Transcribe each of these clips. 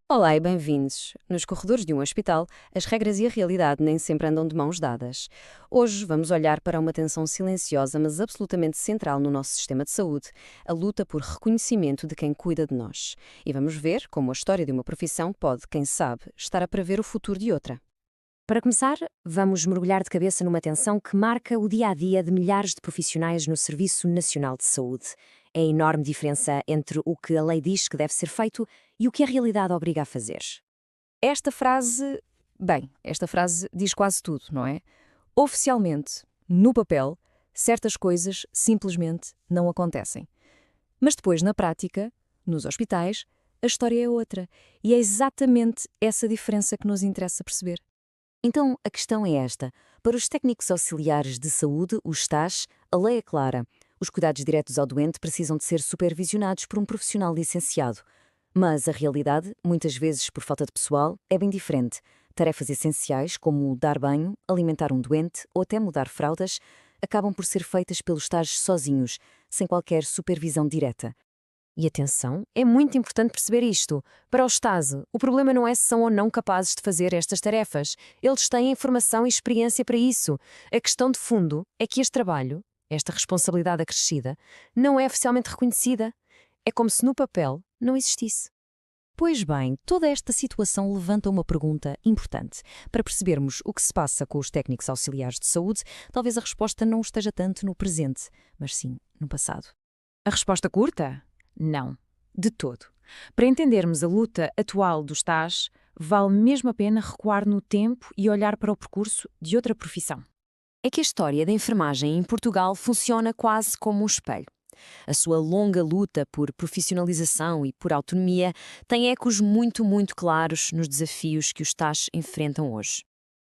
Olá e bem-vindos. Nos corredores de um hospital, as regras e a realidade nem sempre andam de mãos dadas. Hoje vamos olhar para uma tensão silenciosa, mas absolutamente central no nosso sistema de saúde, a luta por reconhecimento de quem cuida de nós. E vamos ver como a história de uma profissão pode, quem sabe, estar a prever o futuro de outra. Para começar, vamos mergulhar de cabeça numa tensão que marca o dia-a-dia de milhares de profissionais no Serviço Nacional de Saúde. É a enorme diferença entre o que a lei diz que deve ser feito e o que a realidade obriga a fazer. Esta frase diz quase tudo, não é? Oficialmente, no papel, certas coisas simplesmente não acontecem. Mas depois, na prática, nos hospitais, a história é outra. E é exatamente essa diferença que nos interessa perceber. Então, a questão é esta. Para os técnicos auxiliares de saúde, os TAs, a lei é clara. Os cuidados diretos ao doente precisam de ser supervisionados por um profissional licenciado. Mas a realidade, muitas vezes por falta de pessoal, é bem diferente. Tarefas essenciais, como dar banho, alimentar um doente ou até mudar fraldas, acabam por ser feitas pelos TAs sozinhos, sem qualquer supervisão direta. E atenção, é muito importante perceber isto. Para o Stasi, o problema não é se são ou não capazes de fazer estas tarefas. Eles têm informação e experiência para isso. A questão de fundo é que este trabalho, esta responsabilidade acrescida, não é oficialmente reconhecida. É como se no papel não existisse. Pois bem, toda esta situação levanta uma pergunta importante. Para percebermos o que se passa com os técnicos auxiliares de saúde, talvez a resposta não esteja tanto no presente, mas sim no passado. A resposta curta? Não, de todo. Para entendermos a luta atual dos TAs, vale mesmo a pena recuar no tempo e olhar para o percurso de outra profissão. É que a história da enfermagem em Portugal funciona quase como um espelho. A sua longa luta por profissionalização e por autonomia tem ecos muito claros nos desafios que os TAs enfrentam hoje.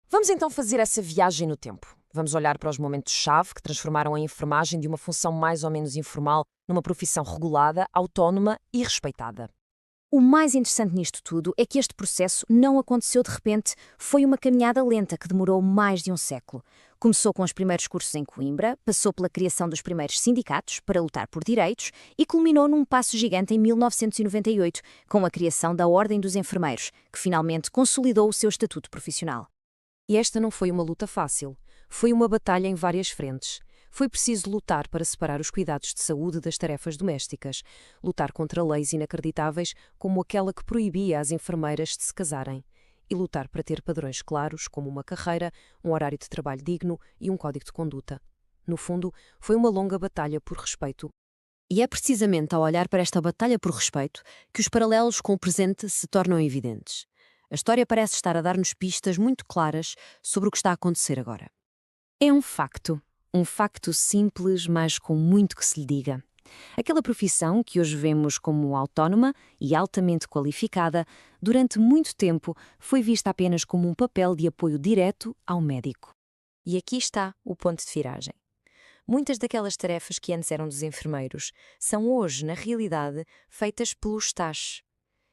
Vamos então fazer essa viagem no tempo. Vamos olhar para os momentos-chave que transformaram a enfermagem de uma função mais ou menos informal numa profissão regulada, autónoma e respeitada. O mais interessante nisto tudo é que este processo não aconteceu de repente, foi uma caminhada lenta que demorou mais de um século. Começou com os primeiros cursos em Coimbra, passou pela criação dos primeiros sindicatos para lutar por direitos e culminou num passo gigante em 1998, com a criação da Ordem dos Enfermeiros, que finalmente consolidou o seu estatuto profissional. E esta não foi uma luta fácil. Foi uma batalha em várias frentes. Foi preciso lutar para separar os cuidados de saúde das tarefas domésticas, lutar contra leis inacreditáveis como aquela que proibia às enfermeiras de se casarem, e lutar para ter padrões claros como uma carreira, um horário de trabalho digno e um código de conduta. No fundo, foi uma longa batalha por respeito. E é precisamente ao olhar para esta batalha por respeito que os paralelos com o presente se tornam evidentes. A história parece estar a dar-nos pistas muito claras sobre o que está a acontecer agora. É um facto simples, mas com muito que se lhe diga. Aquela profissão que hoje vemos como autónoma e altamente qualificada, durante muito tempo foi vista apenas como um papel de apoio direto ao médico. E aqui está o ponto de viragem. Muitas daquelas tarefas que antes eram dos enfermeiros são hoje, na realidade, feitas pelos TAs.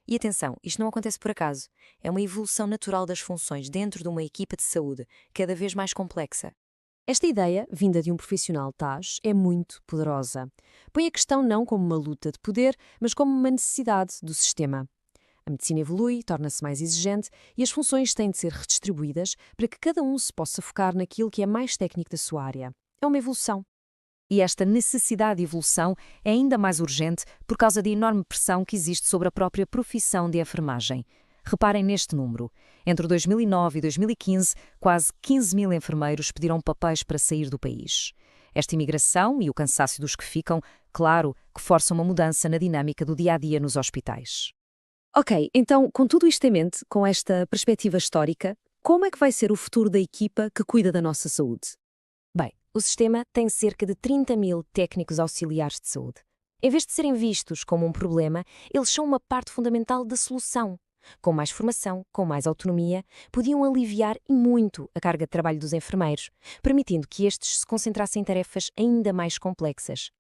E atenção, isto não acontece por acaso. É uma evolução natural das funções dentro de uma equipa de saúde, cada vez mais complexa. Esta ideia, vinda de um profissional TAS, é muito poderosa. Põe a questão não como uma luta de poder, mas como uma necessidade do sistema. A medicina evolui, torna-se mais exigente e as funções têm de ser redistribuídas para que cada um se possa focar naquilo que é mais técnico da sua área. É uma evolução. E esta necessidade de evolução é ainda mais urgente por causa da enorme pressão que existe sobre a própria profissão de enfermagem. Reparem neste número. Entre 2009 e 2015, quase 15 mil enfermeiros pediram papéis para sair do país. Esta imigração e o cansaço dos que ficam, claro, que forçam uma mudança na dinâmica do dia-a-dia nos hospitais. Ok, então, com tudo isto em mente, com esta perspectiva histórica, como é que vai ser o futuro da equipa que cuida da nossa saúde? Bem, o sistema tem cerca de 30 mil técnicos auxiliares de saúde. Em vez de serem vistos como um problema, eles são uma parte fundamental da solução. Com mais formação, com mais autonomia, podiam aliviar e muito a carga de trabalho dos enfermeiros, permitindo que estes se concentrassem em tarefas ainda mais complexas.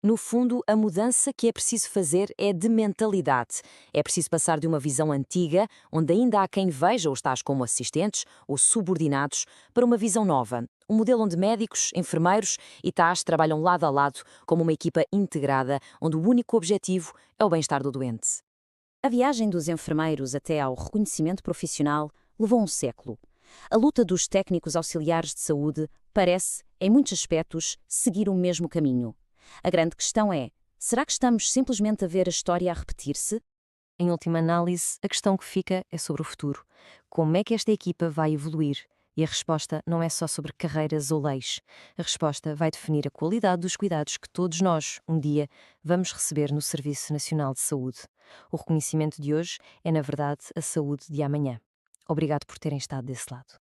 No fundo, a mudança que é preciso fazer é de mentalidade. É preciso passar de uma visão antiga, onde ainda há quem veja os tais como assistentes ou subordinados, para uma visão nova. Um modelo onde médicos, enfermeiros e TAs trabalham lado a lado como uma equipa integrada, onde o único objetivo é o bem-estar do doente. A viagem dos enfermeiros até ao reconhecimento profissional levou um século. A luta dos técnicos auxiliares de saúde parece, em muitos aspectos, seguir o mesmo caminho. A grande questão é: será que estamos simplesmente a ver a história a repetir-se? Em última análise, a questão que fica é sobre o futuro. Como é que esta equipa vai evoluir? E a resposta não é só sobre carreiras ou leis. A resposta vai definir a qualidade dos cuidados que todos nós, um dia, vamos receber no Serviço Nacional de Saúde. O reconhecimento de hoje é, na verdade, a saúde de amanhã. Obrigado por terem estado desse lado.